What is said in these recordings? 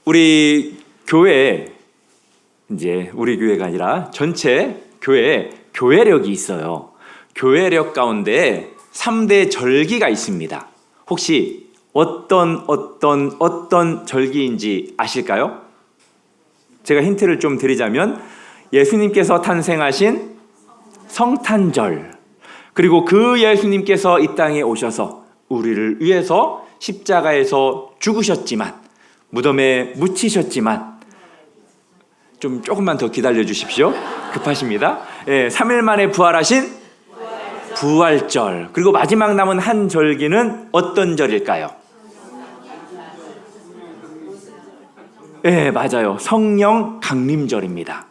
우리 교회에 이제 우리 교회가 아니라 전체 교회에 교회력이 있어요. 교회력 가운데 3대 절기가 있습니다. 혹시 어떤 절기인지 아실까요? 제가 힌트를 좀 드리자면 예수님께서 탄생하신 성탄절, 그리고 그 예수님께서 이 땅에 오셔서 우리를 위해서 십자가에서 죽으셨지만, 무덤에 묻히셨지만, 조금만 더 기다려 주십시오. 급하십니다. 3일 만에 부활하신 부활절. 그리고 마지막 남은 한 절기는 어떤 절일까요? 맞아요. 성령 강림절입니다.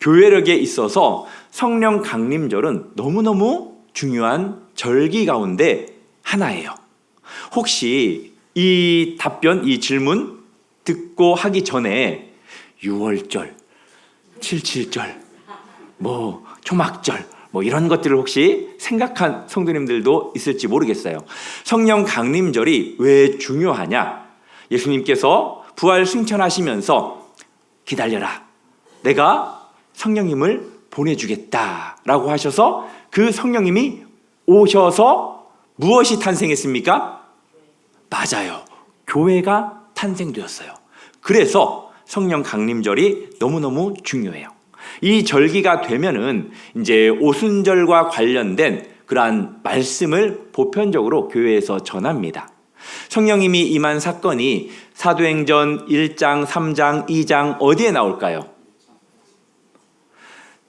교회력에 있어서 성령 강림절은 너무너무 중요한 절기 가운데 하나예요. 혹시 이 답변, 이 질문 듣고 하기 전에 6월절, 77절, 초막절, 이런 것들을 혹시 생각한 성도님들도 있을지 모르겠어요. 성령 강림절이 왜 중요하냐? 예수님께서 부활 승천하시면서 기다려라, 내가 성령님을 보내주겠다라고 하셔서 그 성령님이 오셔서 무엇이 탄생했습니까? 맞아요. 교회가 탄생되었어요. 그래서 성령 강림절이 너무너무 중요해요. 이 절기가 되면은 이제 오순절과 관련된 그러한 말씀을 보편적으로 교회에서 전합니다. 성령님이 임한 사건이 사도행전 1장, 3장, 2장 어디에 나올까요?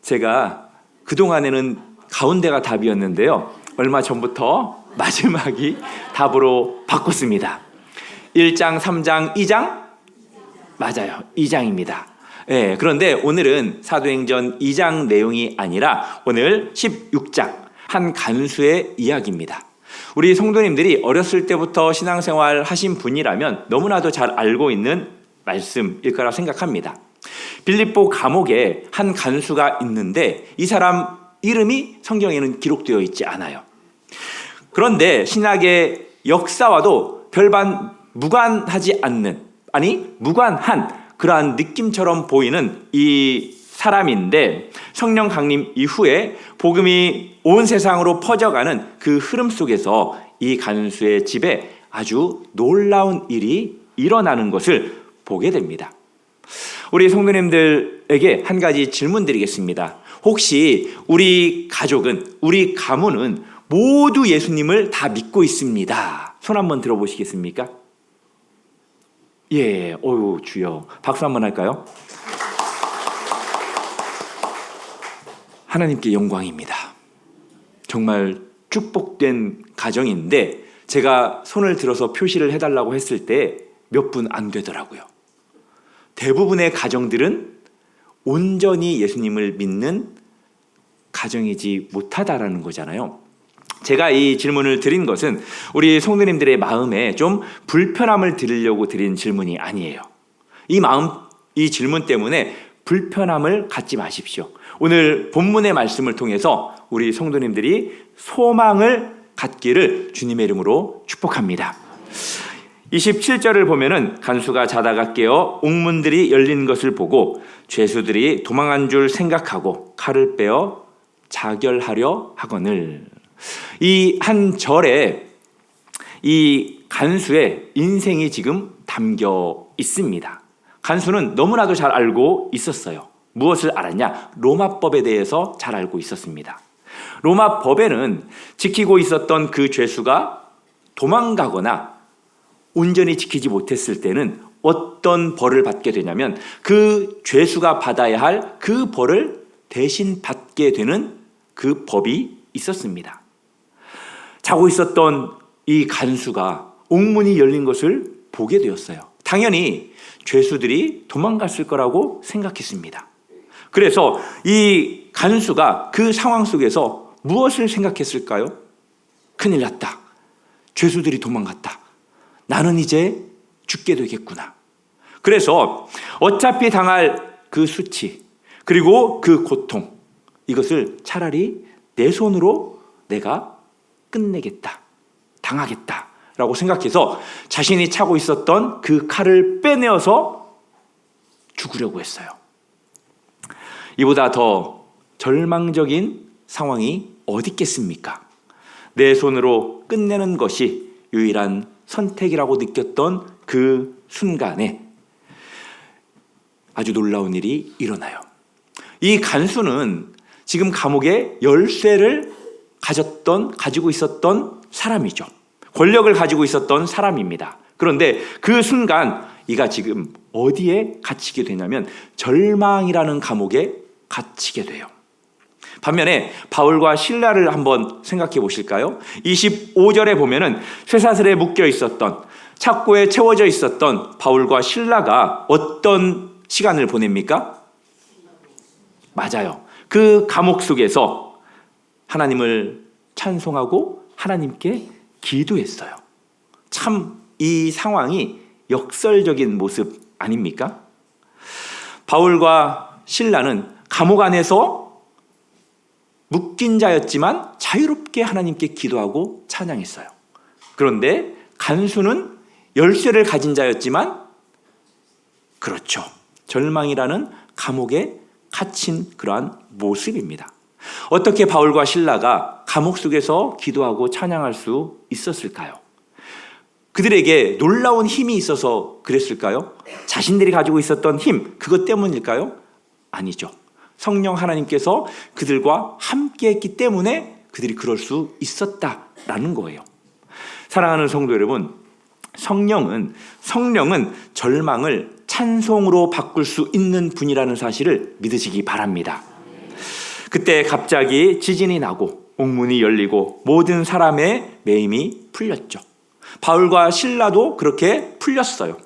제가 그동안에는 가운데가 답이었는데요, 얼마 전부터 마지막이 답으로 바꿨습니다. 1장, 3장, 2장? 맞아요. 2장입니다. 그런데 오늘은 사도행전 2장 내용이 아니라 오늘 16장 한 간수의 이야기입니다. 우리 성도님들이 어렸을 때부터 신앙생활 하신 분이라면 너무나도 잘 알고 있는 말씀일 거라 생각합니다. 빌립보 감옥에 한 간수가 있는데 이 사람 이름이 성경에는 기록되어 있지 않아요. 그런데 신학의 역사와도 별반 무관하지 않는, 무관한 그러한 느낌처럼 보이는 이 사람인데, 성령 강림 이후에 복음이 온 세상으로 퍼져가는 그 흐름 속에서 이 간수의 집에 아주 놀라운 일이 일어나는 것을 보게 됩니다. 우리 성도님들에게 한 가지 질문 드리겠습니다. 혹시 우리 가족은, 우리 가문은 모두 예수님을 다 믿고 있습니다. 손 한번 들어보시겠습니까? 주여. 박수 한번 할까요? 하나님께 영광입니다. 정말 축복된 가정인데, 제가 손을 들어서 표시를 해달라고 했을 때 몇 분 안 되더라고요. 대부분의 가정들은 온전히 예수님을 믿는 가정이지 못하다라는 거잖아요. 제가 이 질문을 드린 것은 우리 성도님들의 마음에 좀 불편함을 드리려고 드린 질문이 아니에요. 이 질문 때문에 불편함을 갖지 마십시오. 오늘 본문의 말씀을 통해서 우리 성도님들이 소망을 갖기를 주님의 이름으로 축복합니다. 27절을 보면은 간수가 자다가 깨어 옥문들이 열린 것을 보고 죄수들이 도망한 줄 생각하고 칼을 빼어 자결하려 하거늘. 이 한 절에 이 간수의 인생이 지금 담겨 있습니다. 간수는 너무나도 잘 알고 있었어요. 무엇을 알았냐? 로마법에 대해서 잘 알고 있었습니다. 로마법에는 지키고 있었던 그 죄수가 도망가거나 온전히 지키지 못했을 때는 어떤 벌을 받게 되냐면, 그 죄수가 받아야 할 그 벌을 대신 받게 되는 그 법이 있었습니다. 자고 있었던 이 간수가 옥문이 열린 것을 보게 되었어요. 당연히 죄수들이 도망갔을 거라고 생각했습니다. 그래서 이 간수가 그 상황 속에서 무엇을 생각했을까요? 큰일 났다. 죄수들이 도망갔다. 나는 이제 죽게 되겠구나. 그래서 어차피 당할 그 수치, 그리고 그 고통, 이것을 차라리 내 손으로 내가 끝내겠다, 당하겠다라고 생각해서 자신이 차고 있었던 그 칼을 빼내어서 죽으려고 했어요. 이보다 더 절망적인 상황이 어디 있겠습니까? 내 손으로 끝내는 것이 유일한 선택이라고 느꼈던 그 순간에 아주 놀라운 일이 일어나요. 이 간수는 지금 감옥에 열쇠를 가지고 있었던 사람이죠. 권력을 가지고 있었던 사람입니다. 그런데 그 순간 이가 지금 어디에 갇히게 되냐면 절망이라는 감옥에 갇히게 돼요. 반면에 바울과 실라를 한번 생각해 보실까요? 25절에 보면은 쇠사슬에 묶여 있었던, 착고에 채워져 있었던 바울과 실라가 어떤 시간을 보냅니까? 맞아요. 그 감옥 속에서 하나님을 찬송하고 하나님께 기도했어요. 참 이 상황이 역설적인 모습 아닙니까? 바울과 실라는 감옥 안에서 묶인 자였지만 자유롭게 하나님께 기도하고 찬양했어요. 그런데 간수는 열쇠를 가진 자였지만, 그렇죠, 절망이라는 감옥에 갇힌 그러한 모습입니다. 어떻게 바울과 실라가 감옥 속에서 기도하고 찬양할 수 있었을까요? 그들에게 놀라운 힘이 있어서 그랬을까요? 자신들이 가지고 있었던 힘, 그것 때문일까요? 아니죠. 성령 하나님께서 그들과 함께 했기 때문에 그들이 그럴 수 있었다라는 거예요. 사랑하는 성도 여러분, 성령은 절망을 찬송으로 바꿀 수 있는 분이라는 사실을 믿으시기 바랍니다. 그때 갑자기 지진이 나고 옥문이 열리고 모든 사람의 매임이 풀렸죠. 바울과 실라도 그렇게 풀렸어요.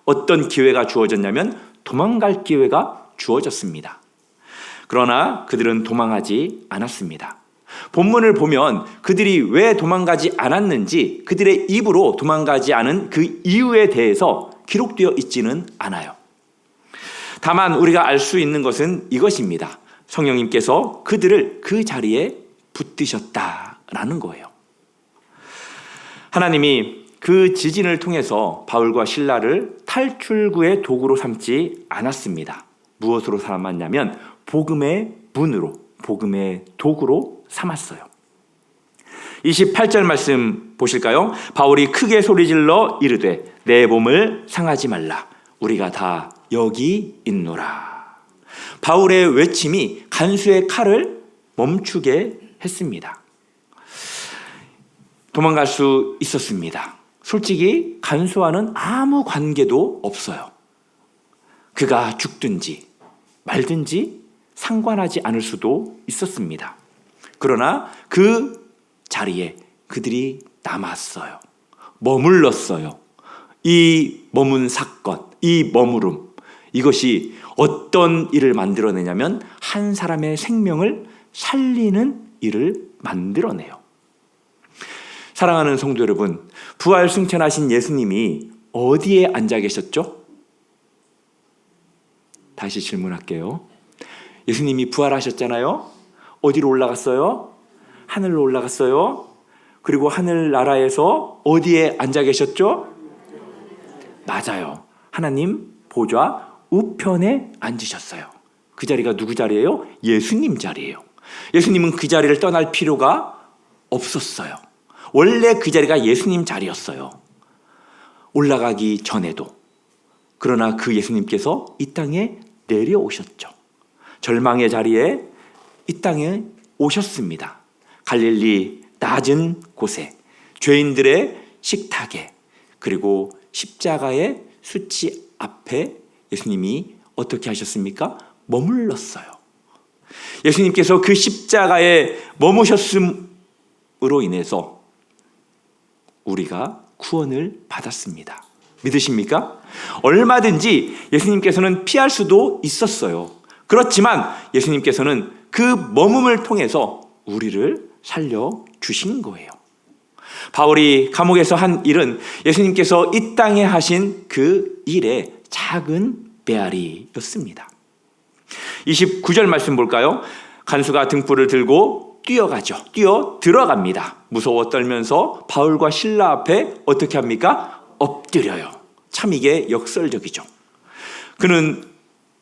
어떤 기회가 주어졌냐면 도망갈 기회가 주어졌습니다. 그러나 그들은 도망하지 않았습니다. 본문을 보면 그들이 왜 도망가지 않았는지, 그들의 입으로 도망가지 않은 그 이유에 대해서 기록되어 있지는 않아요. 다만 우리가 알 수 있는 것은 이것입니다. 성령님께서 그들을 그 자리에 붙드셨다라는 거예요. 하나님이 그 지진을 통해서 바울과 실라를 탈출구의 도구로 삼지 않았습니다. 무엇으로 삼았냐면 복음의 문으로, 복음의 도구로 삼았어요. 28절 말씀 보실까요? 바울이 크게 소리질러 이르되 내 몸을 상하지 말라, 우리가 다 여기 있노라. 바울의 외침이 간수의 칼을 멈추게 했습니다. 도망갈 수 있었습니다. 솔직히 간수와는 아무 관계도 없어요. 그가 죽든지 말든지 상관하지 않을 수도 있었습니다. 그러나 그 자리에 그들이 남았어요. 머물렀어요. 이 머문 사건, 이 머무름, 이것이 어떤 일을 만들어내냐면 한 사람의 생명을 살리는 일을 만들어내요. 사랑하는 성도 여러분, 부활 승천하신 예수님이 어디에 앉아 계셨죠? 다시 질문할게요. 예수님이 부활하셨잖아요. 어디로 올라갔어요? 하늘로 올라갔어요. 그리고 하늘나라에서 어디에 앉아 계셨죠? 맞아요. 하나님 보좌 우편에 앉으셨어요. 그 자리가 누구 자리예요? 예수님 자리예요. 예수님은 그 자리를 떠날 필요가 없었어요. 원래 그 자리가 예수님 자리였어요. 올라가기 전에도. 그러나 그 예수님께서 이 땅에 내려오셨죠. 절망의 자리에 이 땅에 오셨습니다. 갈릴리 낮은 곳에, 죄인들의 식탁에, 그리고 십자가의 수치 앞에 예수님이 어떻게 하셨습니까? 머물렀어요. 예수님께서 그 십자가에 머무셨음으로 인해서 우리가 구원을 받았습니다. 믿으십니까? 얼마든지 예수님께서는 피할 수도 있었어요. 그렇지만 예수님께서는 그 머금을 통해서 우리를 살려주신 거예요. 바울이 감옥에서 한 일은 예수님께서 이 땅에 하신 그 일의 작은 메아리였습니다. 29절 말씀 볼까요? 간수가 등불을 들고 뛰어가죠. 뛰어 들어갑니다. 무서워 떨면서 바울과 실라 앞에 어떻게 합니까? 엎드려요. 참 이게 역설적이죠. 그는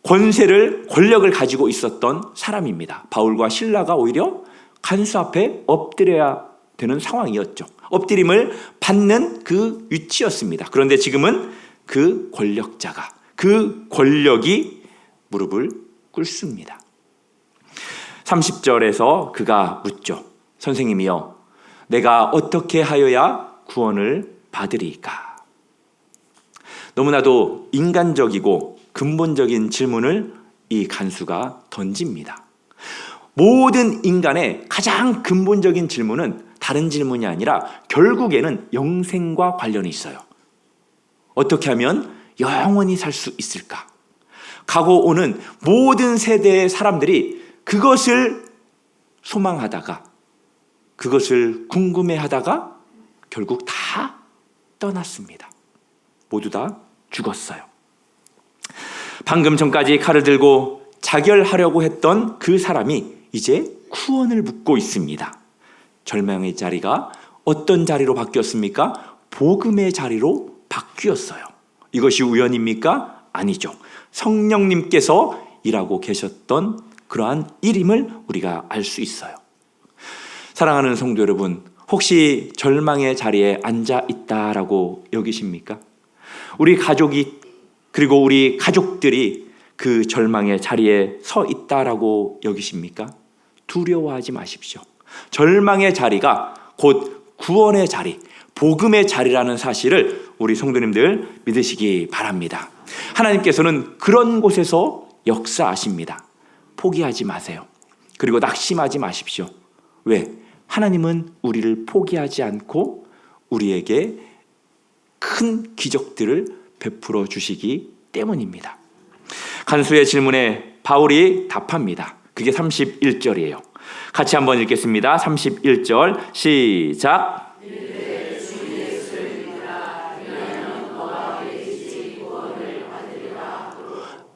권력을 가지고 있었던 사람입니다. 바울과 실라가 오히려 간수 앞에 엎드려야 되는 상황이었죠. 엎드림을 받는 그 위치였습니다. 그런데 지금은 그 권력자가, 그 권력이 무릎을 꿇습니다. 30절에서 그가 묻죠. 선생님이여, 내가 어떻게 하여야 구원을 받으리까? 너무나도 인간적이고 근본적인 질문을 이 간수가 던집니다. 모든 인간의 가장 근본적인 질문은 다른 질문이 아니라 결국에는 영생과 관련이 있어요. 어떻게 하면 영원히 살 수 있을까? 가고 오는 모든 세대의 사람들이 그것을 소망하다가, 그것을 궁금해하다가 결국 다 떠났습니다. 모두 다 죽었어요. 방금 전까지 칼을 들고 자결하려고 했던 그 사람이 이제 구원을 묻고 있습니다. 절망의 자리가 어떤 자리로 바뀌었습니까? 복음의 자리로 바뀌었어요. 이것이 우연입니까? 아니죠. 성령님께서 일하고 계셨던 그러한 일임을 우리가 알 수 있어요. 사랑하는 성도 여러분, 혹시 절망의 자리에 앉아 있다라고 여기십니까? 우리 가족이, 그리고 우리 가족들이 그 절망의 자리에 서 있다라고 여기십니까? 두려워하지 마십시오. 절망의 자리가 곧 구원의 자리, 복음의 자리라는 사실을 우리 성도님들 믿으시기 바랍니다. 하나님께서는 그런 곳에서 역사하십니다. 포기하지 마세요. 그리고 낙심하지 마십시오. 왜? 하나님은 우리를 포기하지 않고 우리에게 큰 기적들을 베풀어 주시기 때문입니다. 간수의 질문에 바울이 답합니다. 그게 31절이에요. 같이 한번 읽겠습니다. 31절 시작.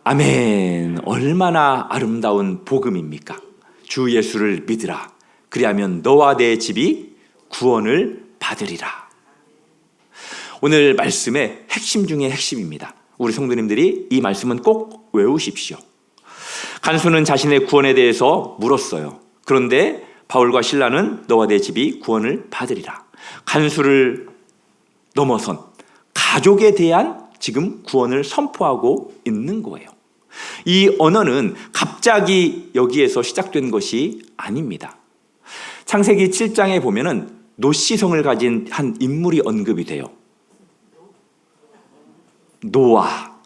아멘. 얼마나 아름다운 복음입니까? 주 예수를 믿으라. 그리하면 너와 내 집이 구원을 받으리라. 오늘 말씀의 핵심 중에 핵심입니다. 우리 성도님들이 이 말씀은 꼭 외우십시오. 간수는 자신의 구원에 대해서 물었어요. 그런데 바울과 실라는 너와 내 집이 구원을 받으리라. 간수를 넘어선 가족에 대한 지금 구원을 선포하고 있는 거예요. 이 언어는 갑자기 여기에서 시작된 것이 아닙니다. 창세기 7장에 보면은 노시성을 가진 한 인물이 언급이 돼요. 노아.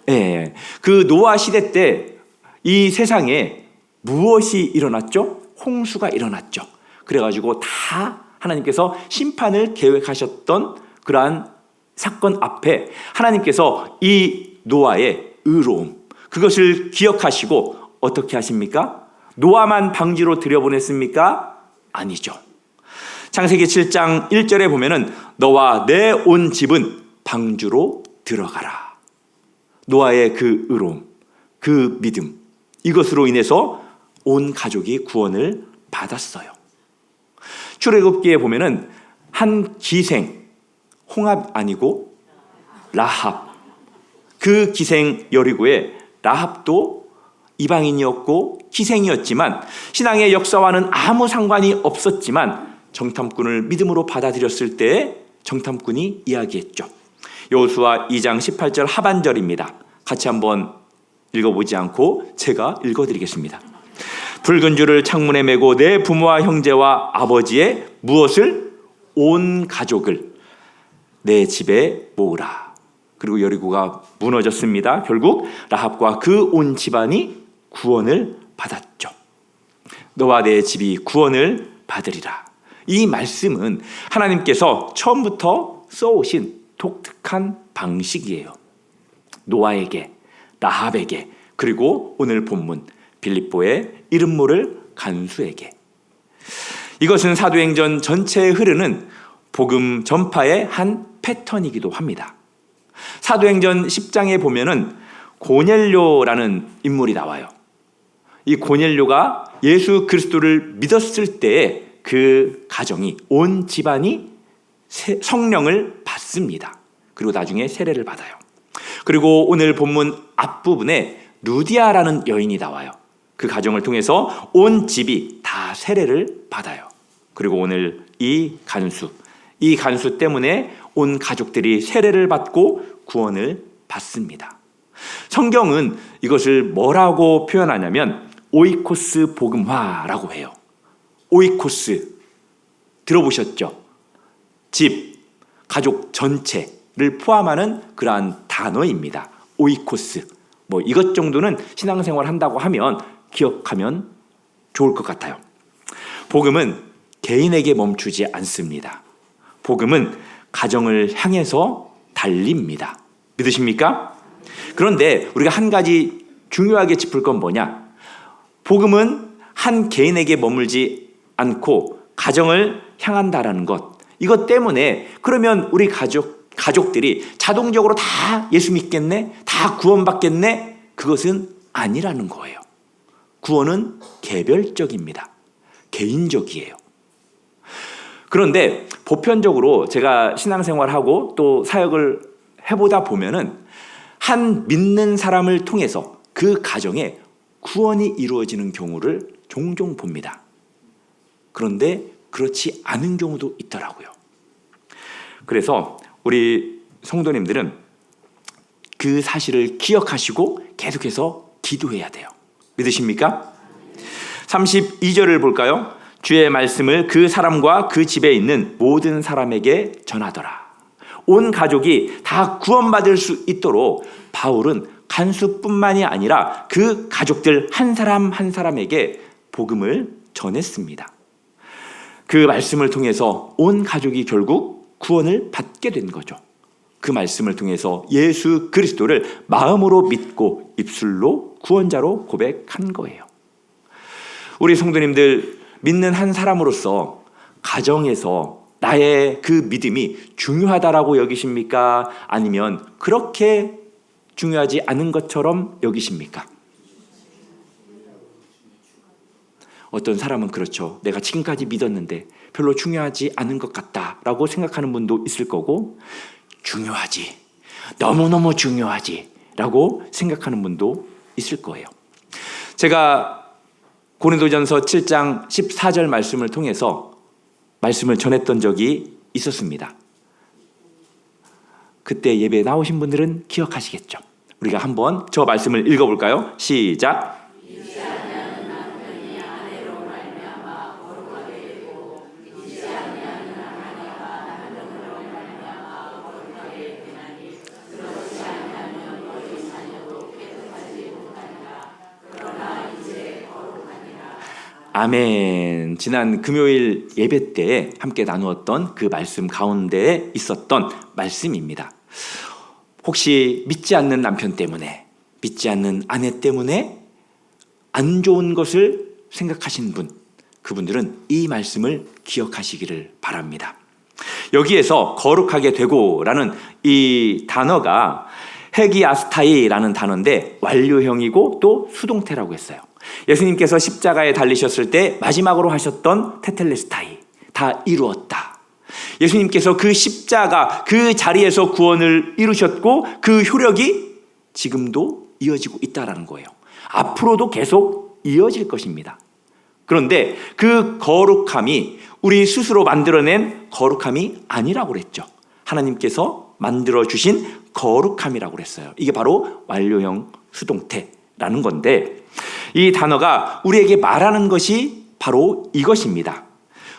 예. 그 노아 시대 때 이 세상에 무엇이 일어났죠? 홍수가 일어났죠. 그래가지고 다 하나님께서 심판을 계획하셨던 그러한 사건 앞에 하나님께서 이 노아의 의로움, 그것을 기억하시고 어떻게 하십니까? 노아만 방주로 들여보냈습니까? 아니죠. 창세기 7장 1절에 보면은 너와 내 온 집은 방주로 들어가라. 노아의 그 의로움, 그 믿음, 이것으로 인해서 온 가족이 구원을 받았어요. 출애굽기에 보면은 한 기생, 홍합 아니고 라합, 그 기생 여리고에 라합도 이방인이었고 기생이었지만 신앙의 역사와는 아무 상관이 없었지만 정탐꾼을 믿음으로 받아들였을 때 정탐꾼이 이야기했죠. 여호수아 2장 18절 하반절입니다. 같이 한번 읽어보지 않고 제가 읽어드리겠습니다. 붉은 줄을 창문에 메고 내 부모와 형제와 아버지의 무엇을? 온 가족을 내 집에 모으라. 그리고 여리고가 무너졌습니다. 결국 라합과 그 온 집안이 구원을 받았죠. 너와 내 집이 구원을 받으리라. 이 말씀은 하나님께서 처음부터 써오신 독특한 방식이에요. 노아에게, 라합에게, 그리고 오늘 본문 빌립보의 이름 모를 간수에게. 이것은 사도행전 전체에 흐르는 복음 전파의 한 패턴이기도 합니다. 사도행전 10장에 보면은 고넬료라는 인물이 나와요. 이 고넬료가 예수 그리스도를 믿었을 때의 그 가정이, 온 집안이 성령을 받습니다. 그리고 나중에 세례를 받아요. 그리고 오늘 본문 앞부분에 루디아라는 여인이 나와요. 그 가정을 통해서 온 집이 다 세례를 받아요. 그리고 오늘 이 간수 때문에 온 가족들이 세례를 받고 구원을 받습니다. 성경은 이것을 뭐라고 표현하냐면 오이코스 복음화라고 해요. 오이코스 들어보셨죠? 집, 가족 전체를 포함하는 그러한 단어입니다. 오이코스. 이것 정도는 신앙생활 한다고 하면 기억하면 좋을 것 같아요. 복음은 개인에게 멈추지 않습니다. 복음은 가정을 향해서 달립니다. 믿으십니까? 그런데 우리가 한 가지 중요하게 짚을 건 뭐냐? 복음은 한 개인에게 머물지 않고 가정을 향한다라는 것. 이것 때문에 그러면 우리 가족들이 자동적으로 다 예수 믿겠네? 다 구원받겠네? 그것은 아니라는 거예요. 구원은 개별적입니다. 개인적이에요. 그런데 보편적으로 제가 신앙생활하고 또 사역을 해보다 보면은 한 믿는 사람을 통해서 그 가정에 구원이 이루어지는 경우를 종종 봅니다. 그런데 그렇지 않은 경우도 있더라고요. 그래서 우리 성도님들은 그 사실을 기억하시고 계속해서 기도해야 돼요. 믿으십니까? 32절을 볼까요? 주의 말씀을 그 사람과 그 집에 있는 모든 사람에게 전하더라. 온 가족이 다 구원받을 수 있도록 바울은 간수뿐만이 아니라 그 가족들 한 사람 한 사람에게 복음을 전했습니다. 그 말씀을 통해서 온 가족이 결국 구원을 받게 된 거죠. 그 말씀을 통해서 예수 그리스도를 마음으로 믿고 입술로 구원자로 고백한 거예요. 우리 성도님들, 믿는 한 사람으로서 가정에서 나의 그 믿음이 중요하다라고 여기십니까? 아니면 그렇게 중요하지 않은 것처럼 여기십니까? 어떤 사람은 그렇죠. 내가 지금까지 믿었는데 별로 중요하지 않은 것 같다라고 생각하는 분도 있을 거고, 중요하지, 너무너무 중요하지 라고 생각하는 분도 있을 거예요. 제가 고린도전서 7장 14절 말씀을 통해서 말씀을 전했던 적이 있었습니다. 그때 예배에 나오신 분들은 기억하시겠죠. 우리가 한번 저 말씀을 읽어볼까요? 시작. 아멘. 지난 금요일 예배 때 함께 나누었던 그 말씀 가운데에 있었던 말씀입니다. 혹시 믿지 않는 남편 때문에, 믿지 않는 아내 때문에 안 좋은 것을 생각하신 분, 그분들은 이 말씀을 기억하시기를 바랍니다. 여기에서 거룩하게 되고라는 이 단어가 헤기아스타이라는 단어인데 완료형이고 또 수동태라고 했어요. 예수님께서 십자가에 달리셨을 때 마지막으로 하셨던 테텔레스타이, 다 이루었다. 예수님께서 그 십자가 그 자리에서 구원을 이루셨고 그 효력이 지금도 이어지고 있다는 거예요. 앞으로도 계속 이어질 것입니다. 그런데 그 거룩함이 우리 스스로 만들어낸 거룩함이 아니라고 그랬죠. 하나님께서 만들어주신 거룩함이라고 그랬어요. 이게 바로 완료형 수동태라는 건데, 이 단어가 우리에게 말하는 것이 바로 이것입니다.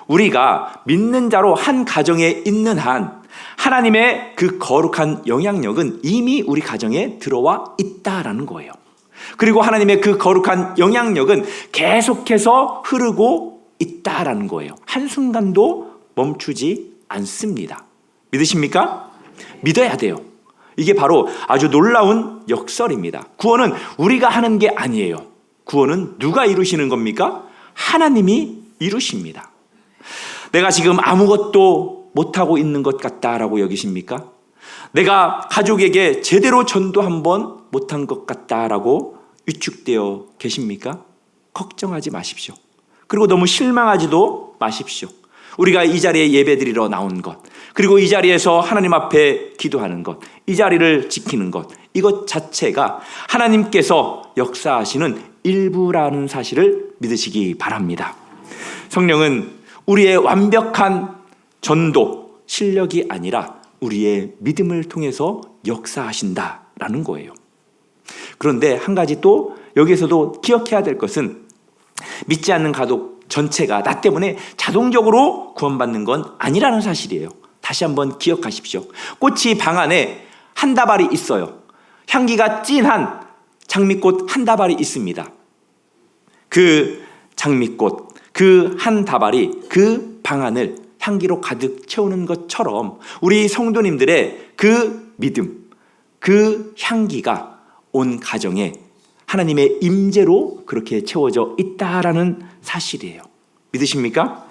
우리가 믿는 자로 한 가정에 있는 한 하나님의 그 거룩한 영향력은 이미 우리 가정에 들어와 있다라는 거예요. 그리고 하나님의 그 거룩한 영향력은 계속해서 흐르고 있다라는 거예요. 한순간도 멈추지 않습니다. 믿으십니까? 믿어야 돼요. 이게 바로 아주 놀라운 역설입니다. 구원은 우리가 하는 게 아니에요. 구원은 누가 이루시는 겁니까? 하나님이 이루십니다. 내가 지금 아무것도 못하고 있는 것 같다라고 여기십니까? 내가 가족에게 제대로 전도 한번 못한 것 같다라고 위축되어 계십니까? 걱정하지 마십시오. 그리고 너무 실망하지도 마십시오. 우리가 이 자리에 예배드리러 나온 것, 그리고 이 자리에서 하나님 앞에 기도하는 것, 이 자리를 지키는 것, 이것 자체가 하나님께서 역사하시는 일부라는 사실을 믿으시기 바랍니다. 성령은 우리의 완벽한 전도 실력이 아니라 우리의 믿음을 통해서 역사하신다라는 거예요. 그런데 한 가지 또 여기에서도 기억해야 될 것은 믿지 않는 가족 전체가 나 때문에 자동적으로 구원받는 건 아니라는 사실이에요. 다시 한번 기억하십시오. 꽃이 방 안에 한 다발이 있어요. 향기가 진한 장미꽃 한 다발이 있습니다. 그 장미꽃, 그 한 다발이 그 방 안을 향기로 가득 채우는 것처럼 우리 성도님들의 그 믿음, 그 향기가 온 가정에 하나님의 임재로 그렇게 채워져 있다라는 사실이에요. 믿으십니까?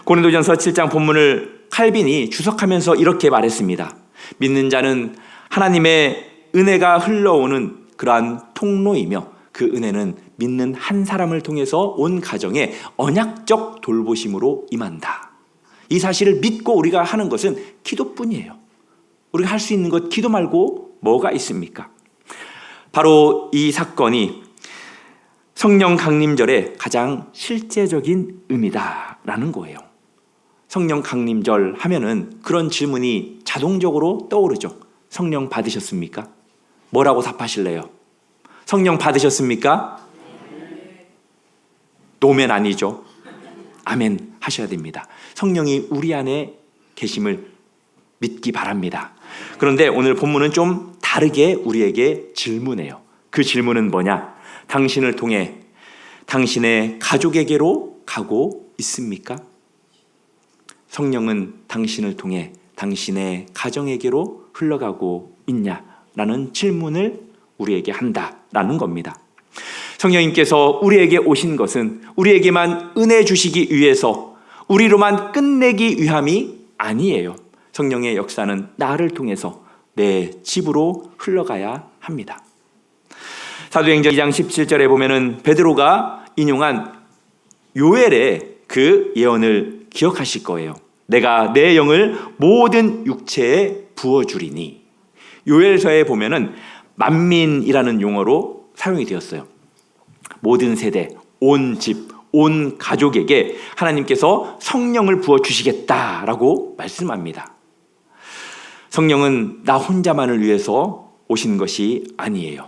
고린도전서 7장 본문을 칼빈이 주석하면서 이렇게 말했습니다. 믿는 자는 하나님의 은혜가 흘러오는 그러한 통로이며 그 은혜는 믿는 한 사람을 통해서 온 가정에 언약적 돌보심으로 임한다. 이 사실을 믿고 우리가 하는 것은 기도뿐이에요. 우리가 할 수 있는 것 기도 말고 뭐가 있습니까? 바로 이 사건이 성령 강림절의 가장 실제적인 의미다라는 거예요. 성령 강림절 하면은 그런 질문이 자동적으로 떠오르죠. 성령 받으셨습니까? 뭐라고 답하실래요? 성령 받으셨습니까? 노멘 아니죠. 아멘 하셔야 됩니다. 성령이 우리 안에 계심을 믿기 바랍니다. 그런데 오늘 본문은 좀 다르게 우리에게 질문해요. 그 질문은 뭐냐? 당신을 통해 당신의 가족에게로 가고 있습니까? 성령은 당신을 통해 당신의 가정에게로 흘러가고 있냐라는 질문을 우리에게 한다라는 겁니다. 성령님께서 우리에게 오신 것은 우리에게만 은혜 주시기 위해서 우리로만 끝내기 위함이 아니에요. 성령의 역사는 나를 통해서 내 집으로 흘러가야 합니다. 사도행전 2장 17절에 보면은 베드로가 인용한 요엘의 그 예언을 기억하실 거예요. 내가 내 영을 모든 육체에 부어주리니. 요엘서에 보면은 만민이라는 용어로 사용이 되었어요. 모든 세대, 온 집, 온 가족에게 하나님께서 성령을 부어주시겠다라고 말씀합니다. 성령은 나 혼자만을 위해서 오신 것이 아니에요.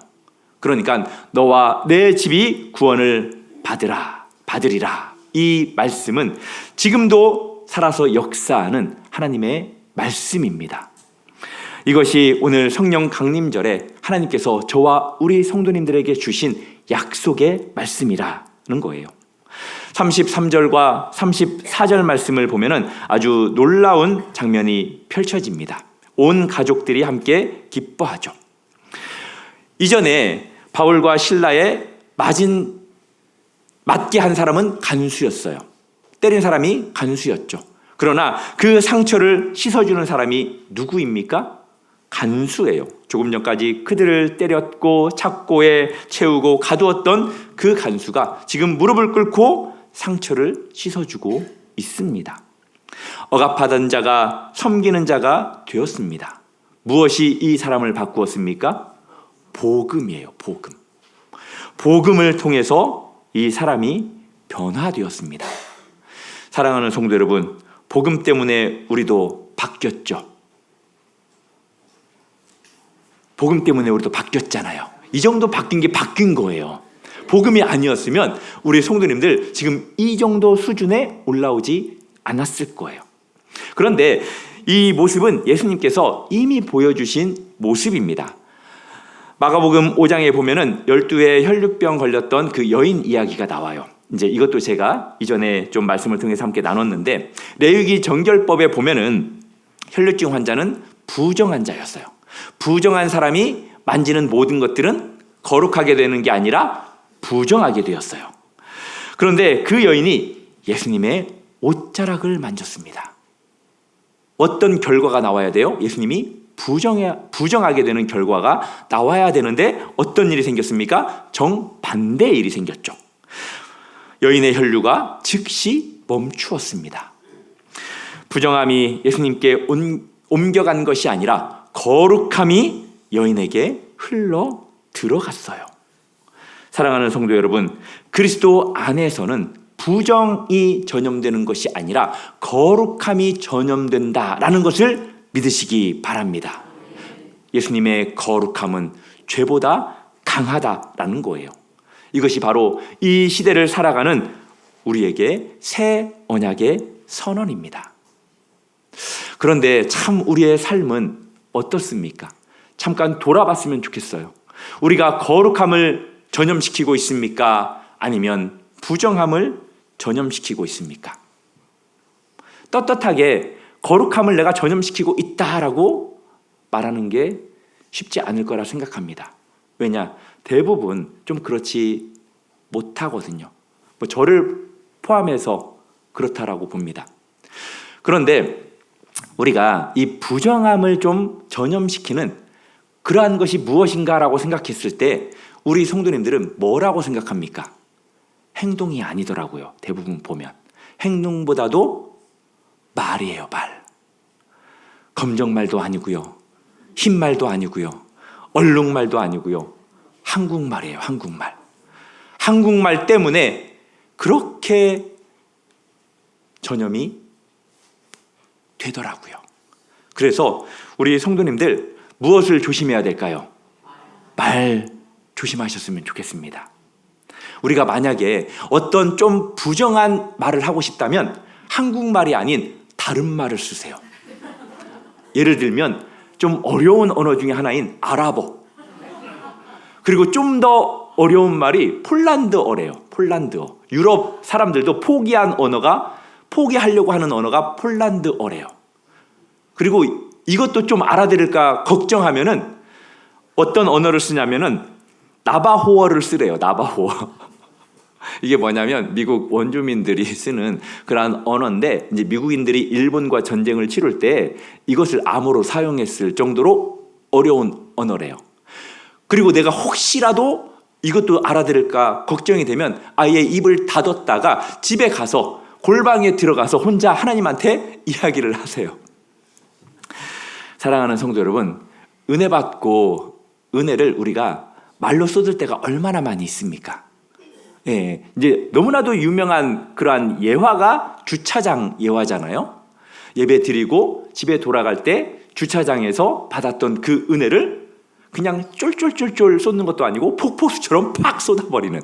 그러니까 너와 내 집이 구원을 받으리라. 이 말씀은 지금도 살아서 역사하는 하나님의 말씀입니다. 이것이 오늘 성령 강림절에 하나님께서 저와 우리 성도님들에게 주신 약속의 말씀이라는 거예요. 33절과 34절 말씀을 보면은 아주 놀라운 장면이 펼쳐집니다. 온 가족들이 함께 기뻐하죠. 이전에 바울과 실라의 맞게 한 사람은 간수였어요. 때린 사람이 간수였죠. 그러나 그 상처를 씻어주는 사람이 누구입니까? 간수예요. 조금 전까지 그들을 때렸고 착고에 채우고 가두었던 그 간수가 지금 무릎을 꿇고 상처를 씻어주고 있습니다. 억압하던 자가 섬기는 자가 되었습니다. 무엇이 이 사람을 바꾸었습니까? 복음이에요. 복음. 복음을 통해서 이 사람이 변화되었습니다. 사랑하는 성도 여러분, 복음 때문에 우리도 바뀌었죠. 복음 때문에 우리도 바뀌었잖아요. 이 정도 바뀐 게 바뀐 거예요. 복음이 아니었으면 우리 성도님들 지금 이 정도 수준에 올라오지 않았을 거예요. 그런데 이 모습은 예수님께서 이미 보여주신 모습입니다. 마가복음 5장에 보면은 12의 혈육병 걸렸던 그 여인 이야기가 나와요. 이제 이것도 제가 이전에 좀 말씀을 통해서 함께 나눴는데, 레위기 정결법에 보면은 혈류증 환자는 부정한 자였어요. 부정한 사람이 만지는 모든 것들은 거룩하게 되는 게 아니라 부정하게 되었어요. 그런데 그 여인이 예수님의 옷자락을 만졌습니다. 어떤 결과가 나와야 돼요? 예수님이 부정하게 되는 결과가 나와야 되는데 어떤 일이 생겼습니까? 정반대의 일이 생겼죠. 여인의 혈류가 즉시 멈추었습니다. 부정함이 예수님께 옮겨간 것이 아니라 거룩함이 여인에게 흘러 들어갔어요. 사랑하는 성도 여러분, 그리스도 안에서는 부정이 전염되는 것이 아니라 거룩함이 전염된다라는 것을 믿으시기 바랍니다. 예수님의 거룩함은 죄보다 강하다라는 거예요. 이것이 바로 이 시대를 살아가는 우리에게 새 언약의 선언입니다. 그런데 참 우리의 삶은 어떻습니까? 잠깐 돌아봤으면 좋겠어요. 우리가 거룩함을 전염시키고 있습니까? 아니면 부정함을 전염시키고 있습니까? 떳떳하게 거룩함을 내가 전염시키고 있다라고 말하는 게 쉽지 않을 거라 생각합니다. 왜냐? 대부분 좀 그렇지 못하거든요. 저를 포함해서 그렇다라고 봅니다. 그런데 우리가 이 부정함을 좀 전염시키는 그러한 것이 무엇인가라고 생각했을 때 우리 성도님들은 뭐라고 생각합니까? 행동이 아니더라고요. 대부분 보면 행동보다도 말이에요. 말. 검정말도 아니고요, 흰말도 아니고요, 얼룩말도 아니고요, 한국말이에요. 한국말 때문에 그렇게 전염이 되더라고요. 그래서 우리 성도님들 무엇을 조심해야 될까요? 말 조심하셨으면 좋겠습니다. 우리가 만약에 어떤 좀 부정한 말을 하고 싶다면 한국말이 아닌 다른 말을 쓰세요. 예를 들면 좀 어려운 언어 중에 하나인 아랍어, 그리고 좀 더 어려운 말이 폴란드어래요. 폴란드어. 유럽 사람들도 포기하려고 하는 언어가 폴란드어래요. 그리고 이것도 좀 알아들을까 걱정하면은 어떤 언어를 쓰냐면은 나바호어를 쓰래요. 나바호어. 이게 뭐냐면 미국 원주민들이 쓰는 그러한 언어인데, 이제 미국인들이 일본과 전쟁을 치룰 때 이것을 암호로 사용했을 정도로 어려운 언어래요. 그리고 내가 혹시라도 이것도 알아들을까 걱정이 되면 아예 입을 닫았다가 집에 가서 골방에 들어가서 혼자 하나님한테 이야기를 하세요. 사랑하는 성도 여러분, 은혜 받고 은혜를 우리가 말로 쏟을 때가 얼마나 많이 있습니까? 예, 이제 너무나도 유명한 그러한 예화가 주차장 예화잖아요. 예배 드리고 집에 돌아갈 때 주차장에서 받았던 그 은혜를 그냥 쫄쫄쫄쫄 쏟는 것도 아니고 폭포수처럼 팍 쏟아버리는,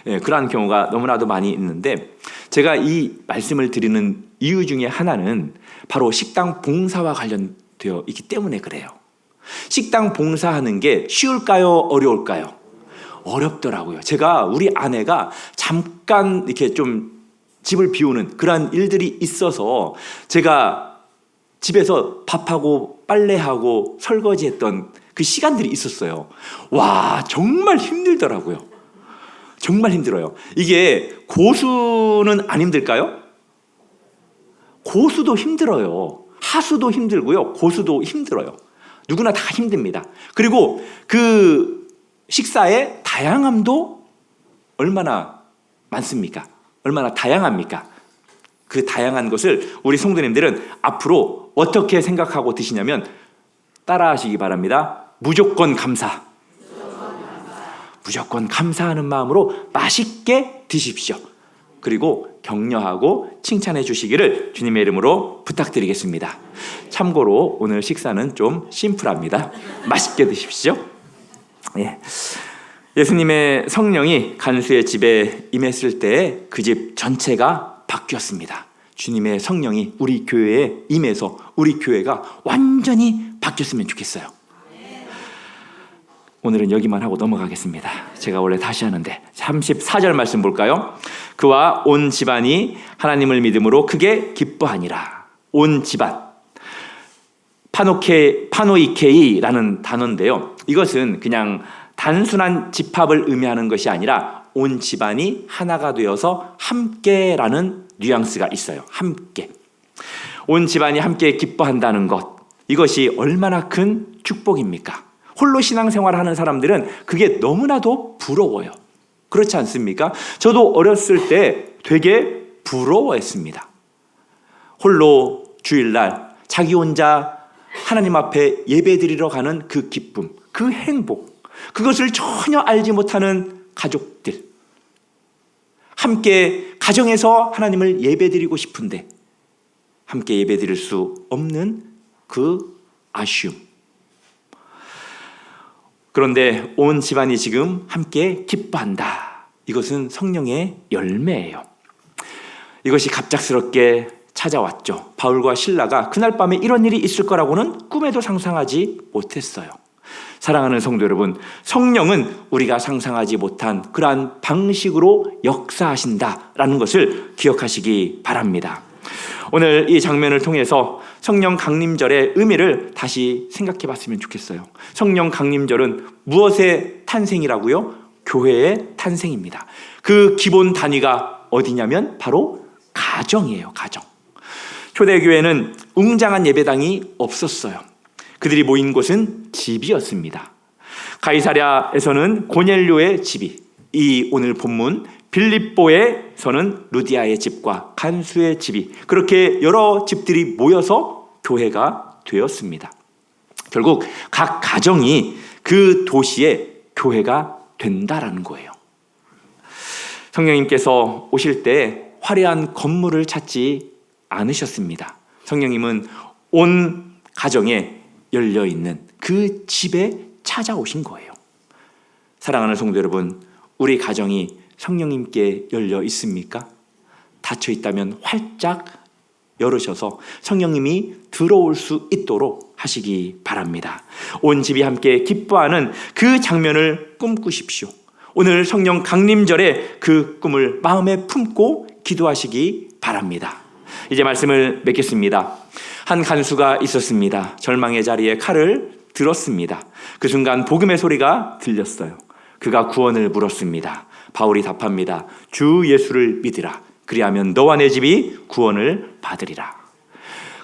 예, 그러한 경우가 너무나도 많이 있는데, 제가 이 말씀을 드리는 이유 중에 하나는 바로 식당 봉사와 관련되어 있기 때문에 그래요. 식당 봉사하는 게 쉬울까요? 어려울까요? 어렵더라고요. 제가 우리 아내가 잠깐 이렇게 좀 집을 비우는 그러한 일들이 있어서 제가 집에서 밥하고 빨래하고 설거지했던 그 시간들이 있었어요. 와, 정말 힘들더라고요. 정말 힘들어요. 이게 고수는 안 힘들까요? 고수도 힘들어요. 하수도 힘들고요, 고수도 힘들어요. 누구나 다 힘듭니다. 그리고 그 식사의 다양함도 얼마나 많습니까? 얼마나 다양합니까? 그 다양한 것을 우리 성도님들은 앞으로 어떻게 생각하고 드시냐면 따라하시기 바랍니다. 무조건 감사. 무조건 감사하는 마음으로 맛있게 드십시오. 그리고 격려하고 칭찬해 주시기를 주님의 이름으로 부탁드리겠습니다. 참고로 오늘 식사는 좀 심플합니다. 맛있게 드십시오. 예. 예수님의 성령이 간수의 집에 임했을 때 그 집 전체가 바뀌었습니다. 주님의 성령이 우리 교회에 임해서 우리 교회가 완전히 바뀌었으면 좋겠어요. 오늘은 여기만 하고 넘어가겠습니다. 제가 원래 다시 하는데 34절 말씀 볼까요? 그와 온 집안이 하나님을 믿음으로 크게 기뻐하니라. 온 집안. 파노이케이라는 단어인데요. 이것은 그냥 단순한 집합을 의미하는 것이 아니라 온 집안이 하나가 되어서 함께라는 뉘앙스가 있어요. 함께. 온 집안이 함께 기뻐한다는 것. 이것이 얼마나 큰 축복입니까? 홀로 신앙생활을 하는 사람들은 그게 너무나도 부러워요. 그렇지 않습니까? 저도 어렸을 때 되게 부러워했습니다. 홀로 주일날 자기 혼자 하나님 앞에 예배드리러 가는 그 기쁨, 그 행복, 그것을 전혀 알지 못하는 가족들, 함께 가정에서 하나님을 예배드리고 싶은데 함께 예배드릴 수 없는 그 아쉬움. 그런데 온 집안이 지금 함께 기뻐한다. 이것은 성령의 열매예요. 이것이 갑작스럽게 찾아왔죠. 바울과 실라가 그날 밤에 이런 일이 있을 거라고는 꿈에도 상상하지 못했어요. 사랑하는 성도 여러분, 성령은 우리가 상상하지 못한 그러한 방식으로 역사하신다라는 것을 기억하시기 바랍니다. 오늘 이 장면을 통해서 성령 강림절의 의미를 다시 생각해 봤으면 좋겠어요. 성령 강림절은 무엇의 탄생이라고요? 교회의 탄생입니다. 그 기본 단위가 어디냐면 바로 가정이에요. 가정. 초대교회는 웅장한 예배당이 없었어요. 그들이 모인 곳은 집이었습니다. 가이사랴에서는 고넬료의 집이, 이 오늘 본문 빌립보에서는 루디아의 집과 간수의 집이, 그렇게 여러 집들이 모여서 교회가 되었습니다. 결국 각 가정이 그 도시의 교회가 된다라는 거예요. 성령님께서 오실 때 화려한 건물을 찾지 않으셨습니다. 성령님은 온 가정에 열려있는 그 집에 찾아오신 거예요. 사랑하는 성도 여러분, 우리 가정이 성령님께 열려 있습니까? 닫혀 있다면 활짝 열으셔서 성령님이 들어올 수 있도록 하시기 바랍니다. 온 집이 함께 기뻐하는 그 장면을 꿈꾸십시오. 오늘 성령 강림절에 그 꿈을 마음에 품고 기도하시기 바랍니다. 이제 말씀을 맺겠습니다. 한 간수가 있었습니다. 절망의 자리에 칼을 들었습니다. 그 순간 복음의 소리가 들렸어요. 그가 구원을 물었습니다. 바울이 답합니다. 주 예수를 믿으라. 그리하면 너와 내 집이 구원을 받으리라.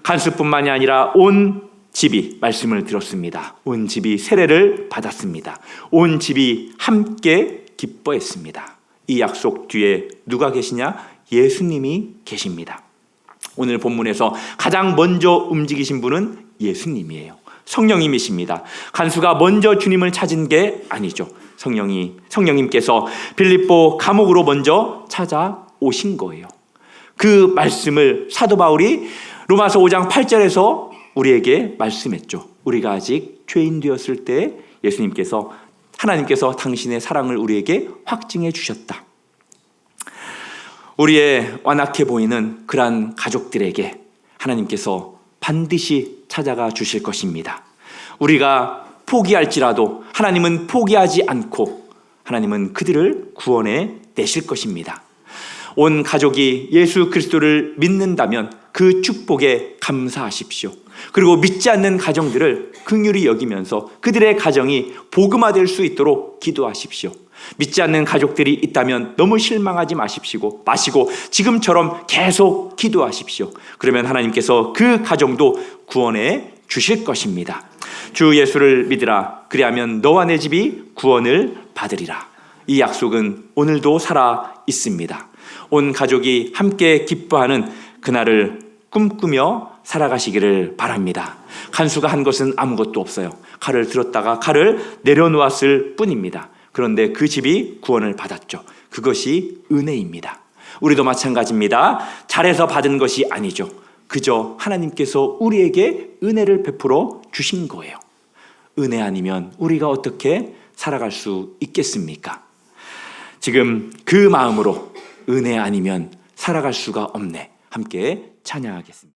간수뿐만이 아니라 온 집이 말씀을 들었습니다. 온 집이 세례를 받았습니다. 온 집이 함께 기뻐했습니다. 이 약속 뒤에 누가 계시냐? 예수님이 계십니다. 오늘 본문에서 가장 먼저 움직이신 분은 예수님이에요. 성령님이십니다. 간수가 먼저 주님을 찾은 게 아니죠. 성령님께서 빌립보 감옥으로 먼저 찾아오신 거예요. 그 말씀을 사도 바울이 로마서 5장 8절에서 우리에게 말씀했죠. 우리가 아직 죄인 되었을 때 하나님께서 당신의 사랑을 우리에게 확증해 주셨다. 우리의 완악해 보이는 그러한 가족들에게 하나님께서 반드시 찾아가 주실 것입니다. 우리가 포기할지라도 하나님은 포기하지 않고 하나님은 그들을 구원해 내실 것입니다. 온 가족이 예수 그리스도를 믿는다면 그 축복에 감사하십시오. 그리고 믿지 않는 가정들을 긍휼히 여기면서 그들의 가정이 복음화될 수 있도록 기도하십시오. 믿지 않는 가족들이 있다면 너무 실망하지 마시고 지금처럼 계속 기도하십시오. 그러면 하나님께서 그 가정도 구원해 주실 것입니다. 주 예수를 믿으라. 그리하면 너와 내 집이 구원을 받으리라. 이 약속은 오늘도 살아 있습니다. 온 가족이 함께 기뻐하는 그날을 꿈꾸며 살아가시기를 바랍니다. 간수가 한 것은 아무것도 없어요. 칼을 들었다가 칼을 내려놓았을 뿐입니다. 그런데 그 집이 구원을 받았죠. 그것이 은혜입니다. 우리도 마찬가지입니다. 잘해서 받은 것이 아니죠. 그저 하나님께서 우리에게 은혜를 베풀어 주신 거예요. 은혜 아니면 우리가 어떻게 살아갈 수 있겠습니까? 지금 그 마음으로 은혜 아니면 살아갈 수가 없네. 함께 찬양하겠습니다.